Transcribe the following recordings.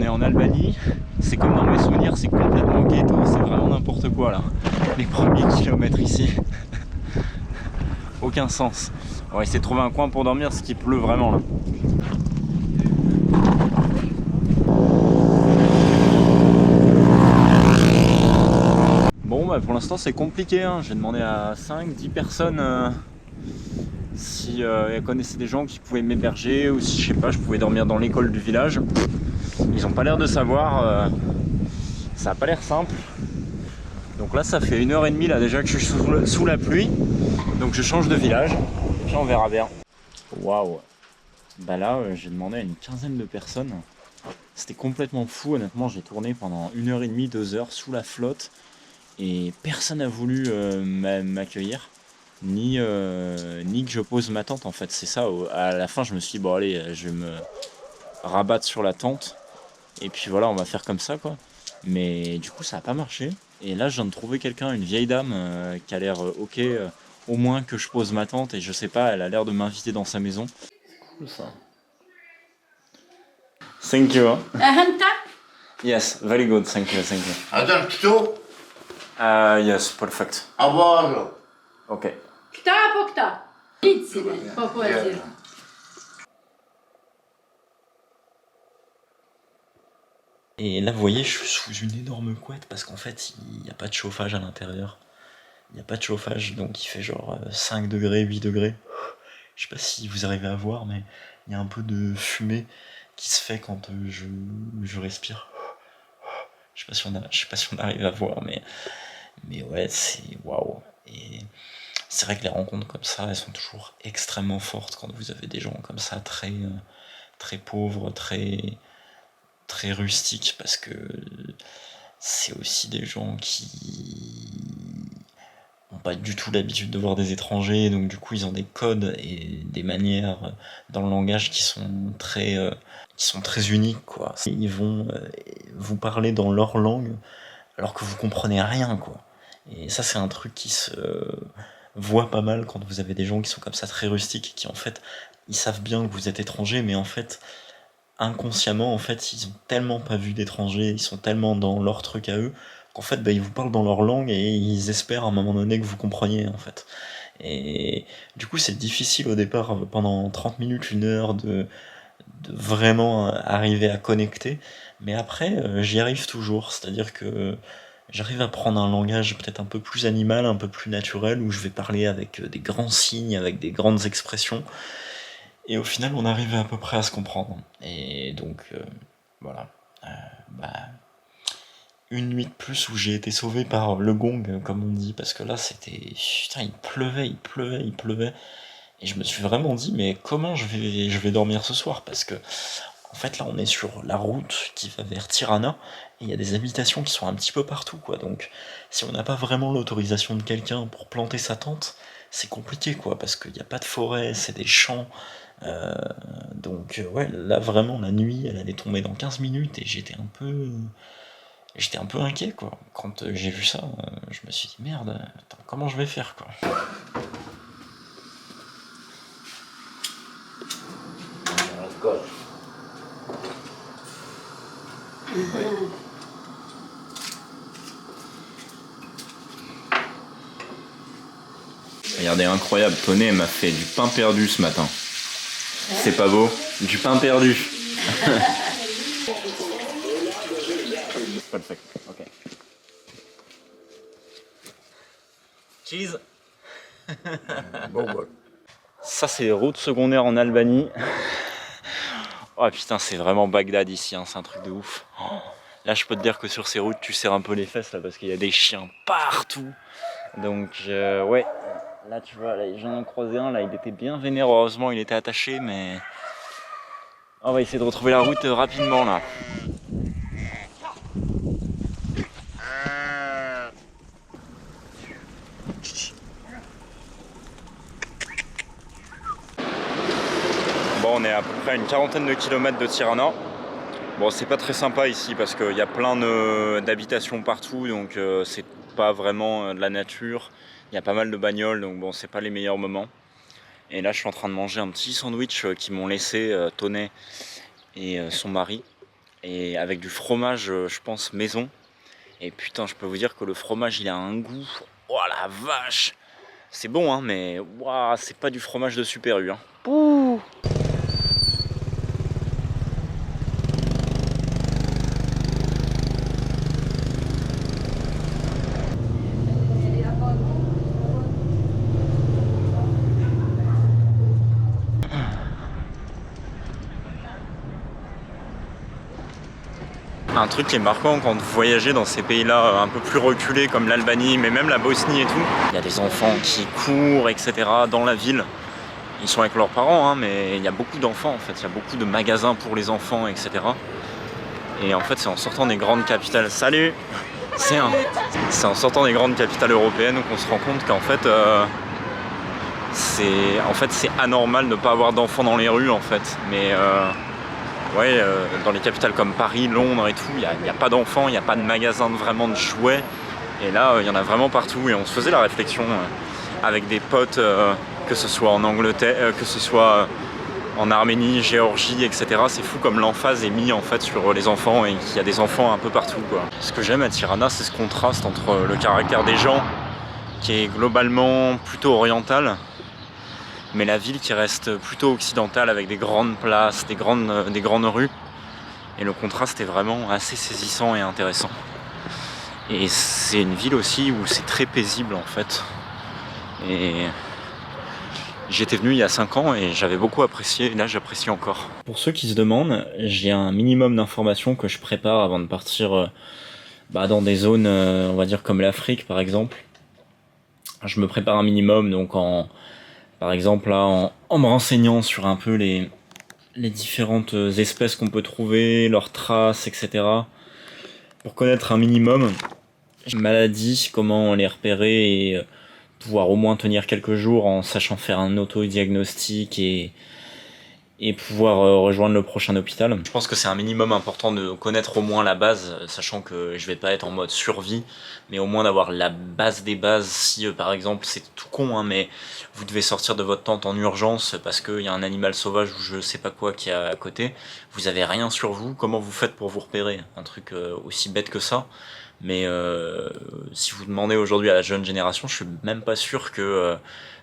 on est en Albanie, c'est comme dans mes souvenirs, c'est complètement ghetto, c'est vraiment n'importe quoi là. Les premiers kilomètres ici, aucun sens. On va essayer de trouver un coin pour dormir parce qu'il pleut vraiment là. Bon bah pour l'instant c'est compliqué, hein. J'ai demandé à 5-10 personnes si elles connaissaient des gens qui pouvaient m'héberger ou si je sais pas, je pouvais dormir dans l'école du village. Ils ont pas l'air de savoir, ça a pas l'air simple. Donc là ça fait 1h30 là déjà que je suis sous la pluie, donc je change de village et puis on verra bien. Waouh. Bah là j'ai demandé à une quinzaine de personnes. C'était complètement fou, honnêtement j'ai tourné pendant 1h30, 2h sous la flotte et personne n'a voulu m'accueillir. Ni que je pose ma tente en fait, c'est ça. À la fin je me suis dit bon allez je vais me rabattre sur la tente et puis voilà on va faire comme ça quoi. Mais du coup ça n'a pas marché et là je viens de trouver quelqu'un, une vieille dame qui a l'air ok, au moins que je pose ma tente et je sais pas, elle a l'air de m'inviter dans sa maison. Cool ça. Thank you. أنت؟ Yes, very good, thank you, thank you. هذا الكتو Yes, perfect. أبارو Ok. كتاب وكتاب. ليتسيلة. بابو أزيل. Et là, vous voyez, je suis sous une énorme couette parce qu'en fait, il n'y a pas de chauffage à l'intérieur. Il n'y a pas de chauffage, donc il fait genre 5 degrés, 8 degrés. Je sais pas si vous arrivez à voir, mais il y a un peu de fumée qui se fait quand je respire. Je sais pas si on arrive à voir, mais ouais, c'est waouh. Et c'est vrai que les rencontres comme ça, elles sont toujours extrêmement fortes quand vous avez des gens comme ça, très pauvres, très rustiques, parce que c'est aussi des gens qui n'ont pas du tout l'habitude de voir des étrangers, donc du coup ils ont des codes et des manières dans le langage qui sont très uniques quoi. Ils vont vous parler dans leur langue alors que vous comprenez rien quoi. Et ça c'est un truc qui se voit pas mal quand vous avez des gens qui sont comme ça très rustiques, qui en fait ils savent bien que vous êtes étranger, mais en fait inconsciemment en fait ils ont tellement pas vu d'étrangers, ils sont tellement dans leur truc à eux qu'en fait ils vous parlent dans leur langue et ils espèrent à un moment donné que vous compreniez en fait. Et du coup c'est difficile au départ pendant 30 minutes, 1 heure de vraiment arriver à connecter, mais après j'y arrive toujours, c'est-à-dire que j'arrive à prendre un langage peut-être un peu plus animal, un peu plus naturel, où je vais parler avec des grands signes, avec des grandes expressions, et au final on arrive à peu près à se comprendre. Et donc voilà. Bah, une nuit de plus où j'ai été sauvé par le gong, comme on dit, parce que là c'était... Putain, il pleuvait, et je me suis vraiment dit, mais comment je vais dormir ce soir? Parce que, en fait, là, on est sur la route qui va vers Tirana, et il y a des habitations qui sont un petit peu partout, quoi. Donc, si on n'a pas vraiment l'autorisation de quelqu'un pour planter sa tente, c'est compliqué, quoi, parce qu'il n'y a pas de forêt, c'est des champs. Donc, ouais, là, vraiment, la nuit, elle allait tomber dans 15 minutes, et j'étais un peu inquiet, quoi. Quand j'ai vu ça, je me suis dit, merde, attends, comment je vais faire, quoi. Regardez, incroyable, Tonnet m'a fait du pain perdu ce matin. C'est pas beau? Du pain perdu. Perfect, ok. Cheese. Ça c'est route secondaire en Albanie. Oh putain, c'est vraiment Bagdad ici, hein, c'est un truc de ouf. Oh, là je peux te dire que sur ces routes tu serres un peu les fesses là parce qu'il y a des chiens partout. Donc ouais, là tu vois, là j'en ai croisé un, là il était bien vénère, heureusement il était attaché, mais on va essayer de retrouver la route rapidement là. Bon, on est à peu près à une quarantaine de kilomètres de Tirana. Bon, c'est pas très sympa ici parce qu'il y a plein d'habitations partout, donc c'est pas vraiment de la nature. Il y a pas mal de bagnoles, donc bon, c'est pas les meilleurs moments. Et là, je suis en train de manger un petit sandwich qu'ils m'ont laissé Tonnet et son mari. et avec du fromage, je pense, maison. Et putain, je peux vous dire que le fromage, il a un goût. Oh la vache! C'est bon, hein, mais ouah, c'est pas du fromage de Super U. Hein. Pouh. Un truc qui est marquant quand vous voyagez dans ces pays-là un peu plus reculés comme l'Albanie, mais même la Bosnie et tout, il y a des enfants qui courent, etc. dans la ville. Ils sont avec leurs parents, hein, mais il y a beaucoup d'enfants en fait, il y a beaucoup de magasins pour les enfants, etc. Et en fait, c'est en sortant des grandes capitales. Salut! C'est en sortant des grandes capitales européennes qu'on se rend compte qu'en fait, c'est anormal de ne pas avoir d'enfants dans les rues en fait. Mais ouais, dans les capitales comme Paris, Londres et tout, il n'y a pas d'enfants, il n'y a pas de magasins vraiment de jouets. Et là, il y en a vraiment partout. Et on se faisait la réflexion avec des potes, que ce soit en Angleterre, que ce soit en Arménie, Géorgie, etc. C'est fou comme l'emphase est mise en fait sur les enfants et qu'il y a des enfants un peu partout, quoi. Ce que j'aime à Tirana, c'est ce contraste entre le caractère des gens, qui est globalement plutôt oriental, mais la ville qui reste plutôt occidentale avec des grandes places, des grandes rues. Et le contraste est vraiment assez saisissant et intéressant. Et c'est une ville aussi où c'est très paisible en fait. Et j'étais venu il y a 5 ans et j'avais beaucoup apprécié, et là j'apprécie encore. Pour ceux qui se demandent, j'ai un minimum d'informations que je prépare avant de partir dans des zones, on va dire comme l'Afrique par exemple. Je me prépare un minimum, donc par exemple là, en me renseignant sur un peu les différentes espèces qu'on peut trouver, leurs traces, etc. Pour connaître un minimum maladies, comment les repérer et pouvoir au moins tenir quelques jours en sachant faire un auto-diagnostic et pouvoir rejoindre le prochain hôpital. Je pense que c'est un minimum important de connaître au moins la base, sachant que je vais pas être en mode survie, mais au moins d'avoir la base des bases. Si par exemple, c'est tout con, hein, mais vous devez sortir de votre tente en urgence parce qu'il y a un animal sauvage ou je sais pas quoi qui est à côté, vous avez rien sur vous, comment vous faites pour vous repérer? Un truc aussi bête que ça. Mais si vous demandez aujourd'hui à la jeune génération, je suis même pas sûr que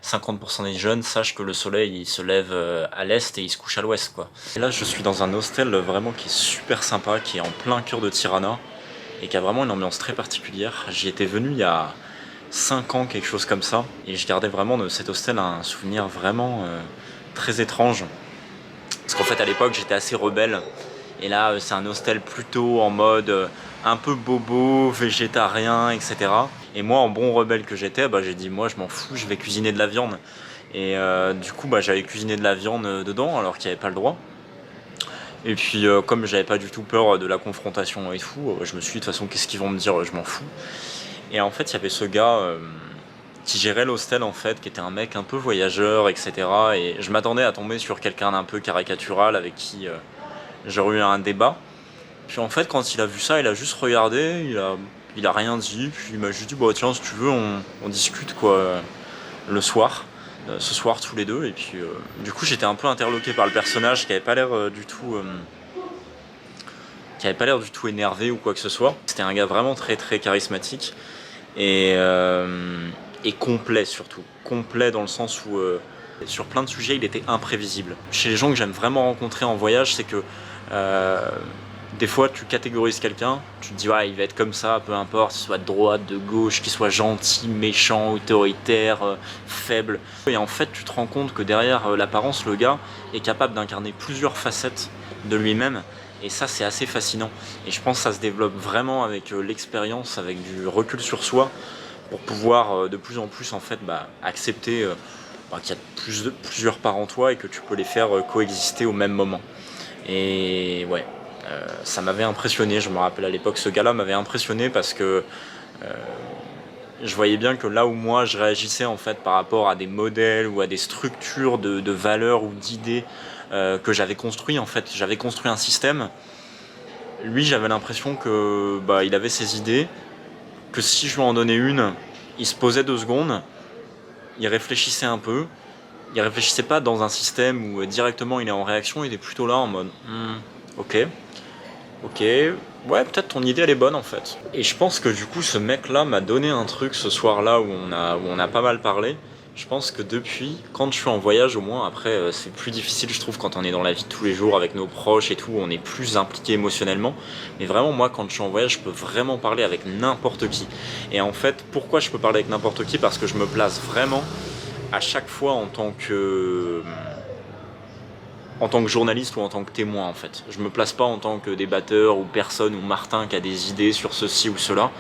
50% des jeunes sachent que le soleil il se lève à l'est et il se couche à l'ouest, quoi. Et là je suis dans un hostel vraiment qui est super sympa, qui est en plein cœur de Tirana et qui a vraiment une ambiance très particulière. J'y étais venu il y a 5 ans, quelque chose comme ça, et je gardais vraiment de cet hostel un souvenir vraiment très étrange. Parce qu'en fait à l'époque j'étais assez rebelle, et là c'est un hostel plutôt en mode un peu bobo, végétarien, etc. Et moi, en bon rebelle que j'étais, j'ai dit moi je m'en fous, je vais cuisiner de la viande. Et du coup j'avais cuisiné de la viande dedans alors qu'il n'y avait pas le droit. Et puis comme j'avais pas du tout peur de la confrontation et tout, je me suis dit de toute façon qu'est-ce qu'ils vont me dire, je m'en fous. Et en fait il y avait ce gars qui gérait l'hostel en fait, qui était un mec un peu voyageur, etc. Et je m'attendais à tomber sur quelqu'un d'un peu caricatural avec qui j'aurais eu un débat. Puis en fait quand il a vu ça, il a juste regardé, il a rien dit, puis il m'a juste dit tiens si tu veux on discute quoi le soir, ce soir tous les deux. Et puis du coup j'étais un peu interloqué par le personnage qui avait pas l'air du tout énervé ou quoi que ce soit. C'était un gars vraiment très très charismatique et complet surtout. Complet dans le sens où sur plein de sujets il était imprévisible. Chez les gens que j'aime vraiment rencontrer en voyage, c'est que des fois tu catégorises quelqu'un, tu te dis il va être comme ça, peu importe, qu'il soit de droite, de gauche, qu'il soit gentil, méchant, autoritaire, faible. Et en fait tu te rends compte que derrière l'apparence, le gars est capable d'incarner plusieurs facettes de lui-même. Et ça c'est assez fascinant. Et je pense que ça se développe vraiment avec l'expérience, avec du recul sur soi, pour pouvoir de plus en plus en fait accepter qu'il y a plusieurs parts en toi et que tu peux les faire coexister au même moment. Et ouais. Ça m'avait impressionné, je me rappelle à l'époque, ce gars-là m'avait impressionné parce que je voyais bien que là où moi je réagissais en fait par rapport à des modèles ou à des structures de valeurs ou d'idées que j'avais construit en fait, j'avais construit un système. Lui, j'avais l'impression que il avait ses idées, que si je lui en donnais une, il se posait 2 secondes, il réfléchissait un peu, il réfléchissait pas dans un système où directement il est en réaction, il est plutôt là en mode ok. Ok, ouais, peut-être ton idée elle est bonne en fait. Et je pense que du coup ce mec là m'a donné un truc ce soir là où on a pas mal parlé. Je pense que depuis, quand je suis en voyage au moins, après c'est plus difficile je trouve quand on est dans la vie de tous les jours avec nos proches et tout, on est plus impliqué émotionnellement. Mais vraiment moi quand je suis en voyage je peux vraiment parler avec n'importe qui. Et en fait pourquoi je peux parler avec n'importe qui? Parce que je me place vraiment à chaque fois en tant que journaliste ou en tant que témoin en fait. Je me place pas en tant que débatteur ou personne ou Martin qui a des idées sur ceci ou cela.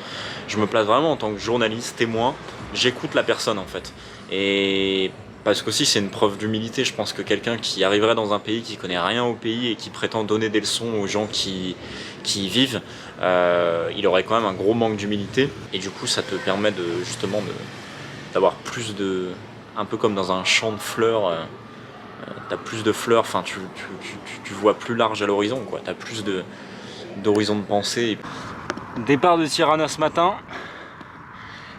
Je me place vraiment en tant que journaliste, témoin. J'écoute la personne en fait. Et parce qu'aussi c'est une preuve d'humilité. Je pense que quelqu'un qui arriverait dans un pays qui connaît rien au pays et qui prétend donner des leçons aux gens qui y vivent, il aurait quand même un gros manque d'humilité. Et du coup ça te permet d'avoir plus de... un peu comme dans un champ de fleurs. T'as plus de fleurs, enfin tu vois plus large à l'horizon quoi, t'as plus d'horizon de pensée. Départ de Tirana ce matin,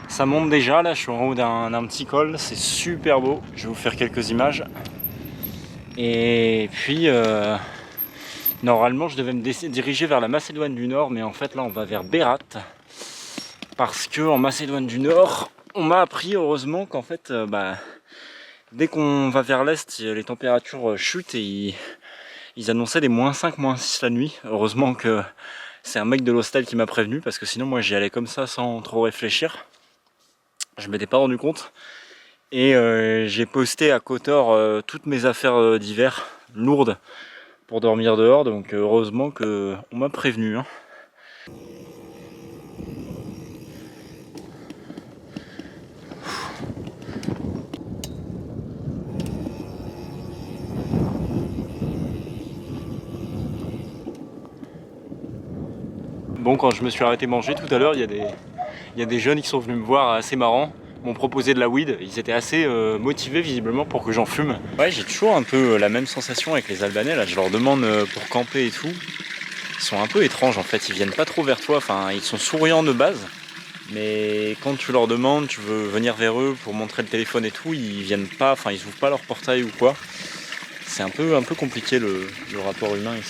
ça monte déjà, là je suis en haut d'un petit col, c'est super beau, je vais vous faire quelques images. Et puis normalement je devais me diriger vers la Macédoine du Nord, mais en fait là on va vers Berat, parce que en Macédoine du Nord, on m'a appris heureusement qu'en fait dès qu'on va vers l'est, les températures chutent et ils annonçaient des -5, -6 la nuit. Heureusement que c'est un mec de l'hostel qui m'a prévenu, parce que sinon moi j'y allais comme ça sans trop réfléchir. Je m'étais pas rendu compte. Et j'ai posté à Kotor toutes mes affaires d'hiver lourdes pour dormir dehors, donc heureusement qu'on m'a prévenu. Hein. Bon, quand je me suis arrêté manger tout à l'heure, il y a des jeunes qui sont venus me voir, assez marrants, m'ont proposé de la weed. Ils étaient assez motivés visiblement pour que j'en fume. Ouais, j'ai toujours un peu la même sensation avec les Albanais. Là, je leur demande pour camper et tout. Ils sont un peu étranges en fait, ils viennent pas trop vers toi. Enfin, ils sont souriants de base. Mais quand tu leur demandes, tu veux venir vers eux pour montrer le téléphone et tout, ils viennent pas, enfin ils ouvrent pas leur portail ou quoi. C'est un peu compliqué le rapport humain ici.